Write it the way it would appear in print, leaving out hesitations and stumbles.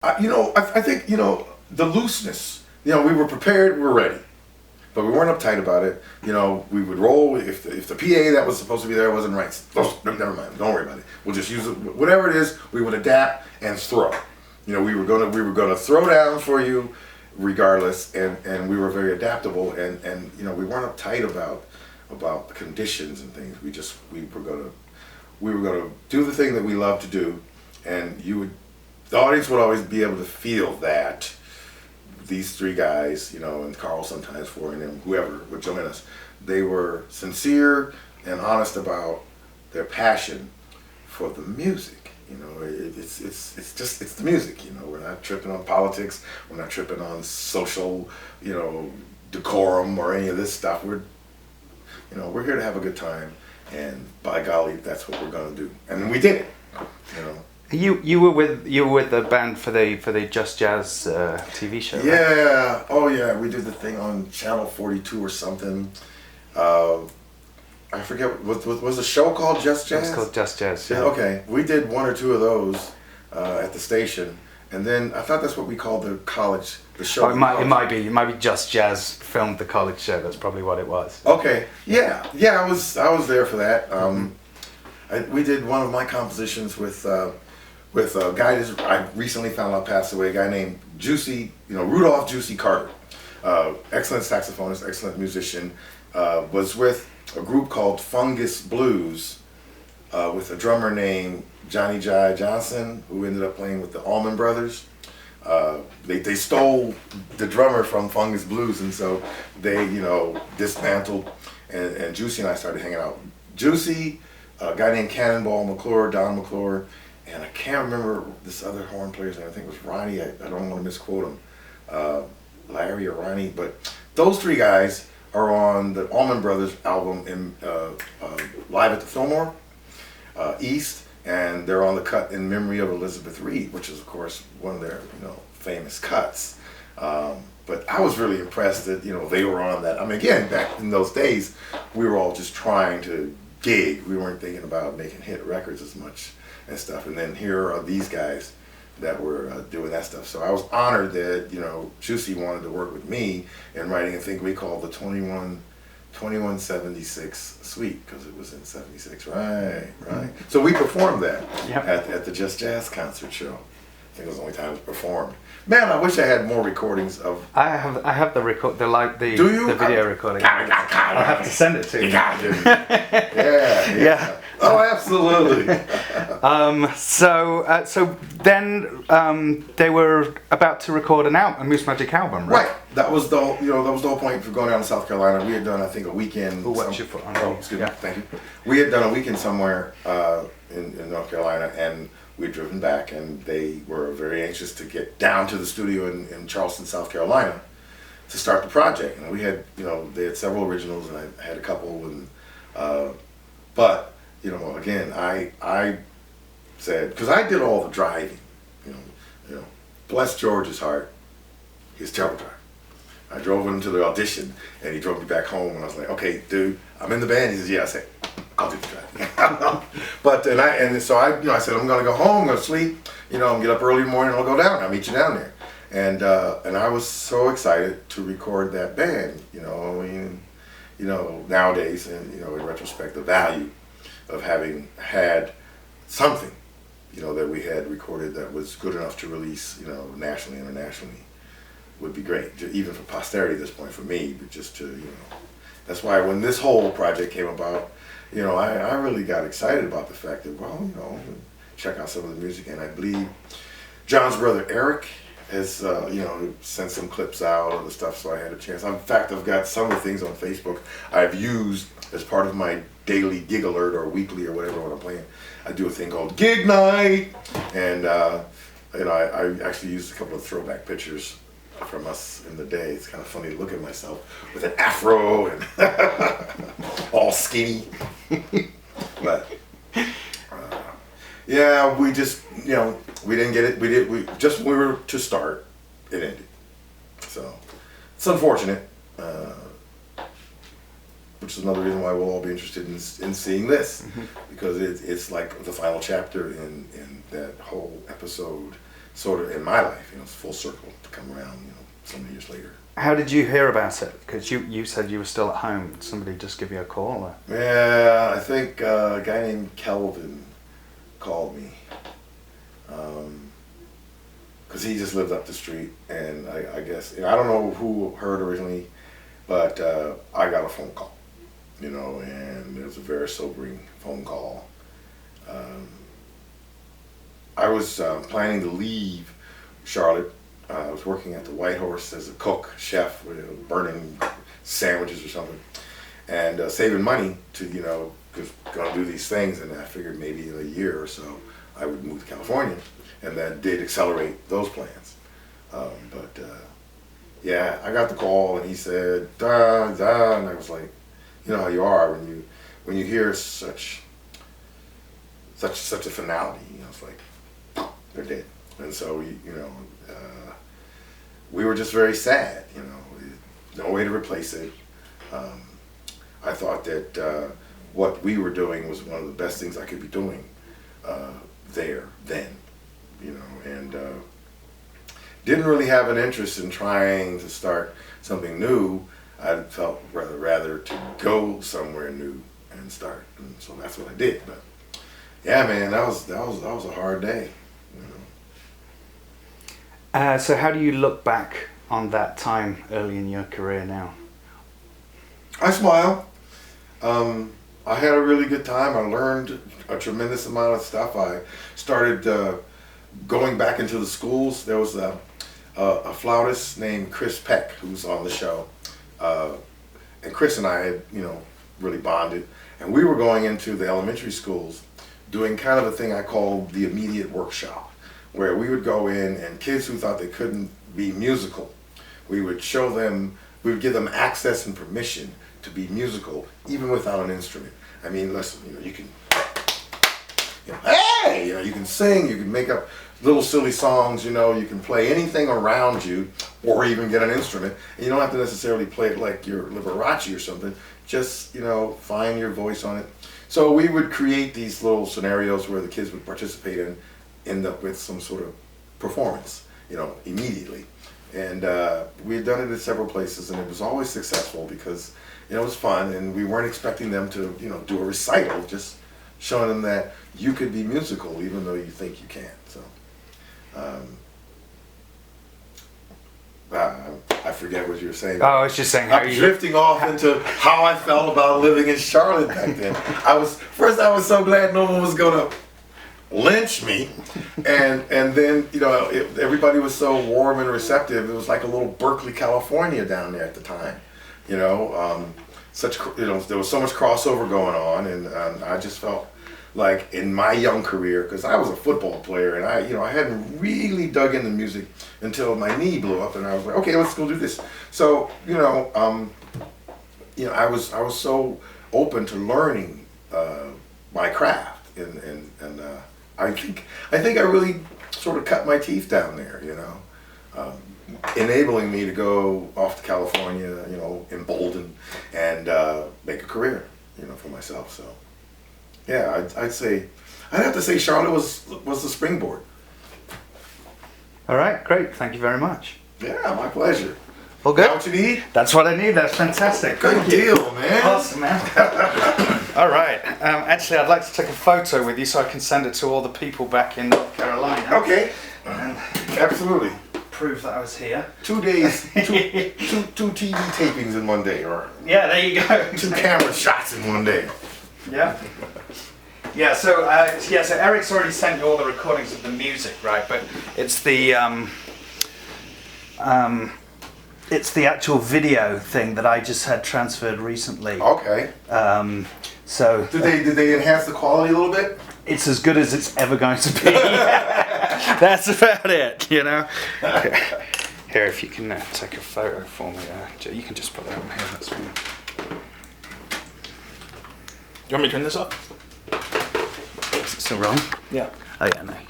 I think, the looseness. We were prepared, we were ready, but we weren't uptight about it. We would roll if the PA that was supposed to be there wasn't right. Never mind, don't worry about it. We'll just use it. Whatever it is, we would adapt and throw. We were gonna throw down for you, regardless, and we were very adaptable, and we weren't uptight about the conditions and things. We were gonna do the thing that we love to do, and the audience would always be able to feel that these three guys, and Carl sometimes for and whoever would join us, they were sincere and honest about their passion for the music. It's the music. We're not tripping on politics. We're not tripping on social, decorum or any of this stuff. We're here to have a good time, and by golly, that's what we're gonna do. And we did it. You were with the band for the Just Jazz TV show. Yeah. Right? Oh yeah. We did the thing on Channel 42 or something. I forget. Was the show called Just Jazz? It was called Just Jazz. Yeah. Okay. We did one or two of those at the station, and then I thought that's what we called the show. Oh, it might be Just Jazz filmed the college show. That's probably what it was. Okay. Yeah. I was there for that. We did one of my compositions with a guy that I recently found out passed away, a guy named Rudolph Juicy Carter. Excellent saxophonist, excellent musician. Was with a group called Fungus Blues with a drummer named Johnny Jai Johnson, who ended up playing with the Allman Brothers. They stole the drummer from Fungus Blues, and so they dismantled, and Juicy and I started hanging out. Juicy, a guy named Cannonball McClure, Don McClure, and I can't remember this other horn player's name. I think it was Ronnie. I don't want to misquote him, Larry or Ronnie. But those three guys are on the Allman Brothers album in Live at the Fillmore East, and they're on the cut In Memory of Elizabeth Reed, which is of course one of their famous cuts. But I was really impressed that they were on that. I mean, again, back in those days, we were all just trying to gig. We weren't thinking about making hit records as much and stuff. And then here are these guys that were doing that stuff. So I was honored that Juicy wanted to work with me in writing a thing we called the 2176 Suite, because it was in 76. Right. So we performed that at the Just Jazz concert show. I think it was the only time it was performed. Man, I wish I had more recordings of. I have the record, the Do you? the video recording. I'll have to send it to you. You got it. Yeah. Oh, absolutely. So then they were about to record a Moose Magic album, right? Right. That was the whole point for going down to South Carolina. We had done, I think, a weekend. What's your foot on? Oh, excuse me. Thank you. We had done a weekend somewhere in North Carolina, and we'd driven back, and they were very anxious to get down to the studio in Charleston, South Carolina, to start the project. And we had, they had several originals, and I had a couple, and but again, I said, because I did all the driving, bless George's heart, he's a terrible driver. I drove him to the audition, and he drove me back home, and I was like, okay, dude, I'm in the band. He says, yeah. I said, I'll do the driving. So I said, I'm gonna go home, I'm gonna sleep, get up early in the morning, and I'll go down. I'll meet you down there. And I was so excited to record that band. Nowadays, and in retrospect, the value of having had something, that we had recorded that was good enough to release, nationally, internationally, would be great, even for posterity at this point, for me, but just to, that's why when this whole project came about, I really got excited about the fact that, check out some of the music, and I believe John's brother Eric has, sent some clips out of the stuff, so I had a chance. In fact, I've got some of the things on Facebook I've used as part of my daily gig alert or weekly or whatever when I'm playing. I do a thing called Gig Night, and I actually used a couple of throwback pictures from us in the day. It's kind of funny to look at myself with an afro and all skinny. But we just we didn't get it. We were to start, it ended. So it's unfortunate, which is another reason why we'll all be interested in seeing this, because it's like the final chapter in that whole episode sort of in my life, you know, it's full circle to come around, you know, so many years later. How did you hear about it? Because you said you were still at home. Did somebody just give you a call? Or? Yeah, I think a guy named Kelvin called me. Because he just lived up the street, and I guess, you know, I don't know who heard originally, but I got a phone call, you know, and it was a very sobering phone call. I was planning to leave Charlotte. I was working at the White Horse as a cook, chef, burning sandwiches or something, and saving money to, you know, because going to do these things, and I figured maybe in a year or so I would move to California, and that did accelerate those plans. Yeah, I got the call, and he said, da, da, and I was like, you know how you are when you hear such a finality, you know, it's like, they're dead. And so, we were just very sad, you know, no way to replace it. I thought that what we were doing was one of the best things I could be doing then, you know, and didn't really have an interest in trying to start something new. I felt rather to go somewhere new and start, and so that's what I did. But yeah, man, that was a hard day, you know. So how do you look back on that time early in your career now? I smile. I had a really good time. I learned a tremendous amount of stuff. I started going back into the schools. There was a flautist named Chris Peck who's on the show, and Chris and I had, you know, really bonded, and we were going into the elementary schools doing kind of a thing I called the immediate workshop, where we would go in, and kids who thought they couldn't be musical, we would give them access and permission to be musical even without an instrument. I mean, listen, you know, you can, you know, hey, you know, you can sing, you can make up little silly songs, you know, you can play anything around you, or even get an instrument, and you don't have to necessarily play it like you're Liberace or something. Just, you know, find your voice on it. So we would create these little scenarios where the kids would participate and end up with some sort of performance, you know, immediately. And we had done it at several places, and it was always successful because, you know, it was fun, and we weren't expecting them to, you know, do a recital, just showing them that you could be musical even though you think you can't. So I forget what you were saying. Oh, I was just saying how I'm drifting off into how I felt about living in Charlotte back then. I was so glad no one was gonna lynch me, and then, you know, everybody was so warm and receptive. It was like a little Berkeley, California down there at the time, you know. There was so much crossover going on, and I just felt like in my young career, because I was a football player, and I hadn't really dug into music until my knee blew up, and I was like, okay, let's go do this. So, I was so open to learning my craft, and I think I really sort of cut my teeth down there, you know, enabling me to go off to California, you know, emboldened, and make a career, you know, for myself. So yeah, I'd have to say Charlotte was the springboard. All right, great. Thank you very much. Yeah, my pleasure. Well, good. Got what you need? That's what I need. That's fantastic. Good deal, man. Awesome, man. All right. Actually, I'd like to take a photo with you so I can send it to all the people back in North Carolina. Okay. And Absolutely. prove that I was here. 2 days, two TV tapings in one day, or Yeah, there you go. 2 camera shots in one day. Yeah. Yeah. So Eric's already sent you all the recordings of the music, right? But it's the actual video thing that I just had transferred recently. Okay. So Did they enhance the quality a little bit? it's as good as it's ever going to be. That's about it, you know. Here, if you can take a photo for me, you can just put that on here. That's fine. You want me to turn this up? Is it still rolling? Yeah. Oh yeah, no.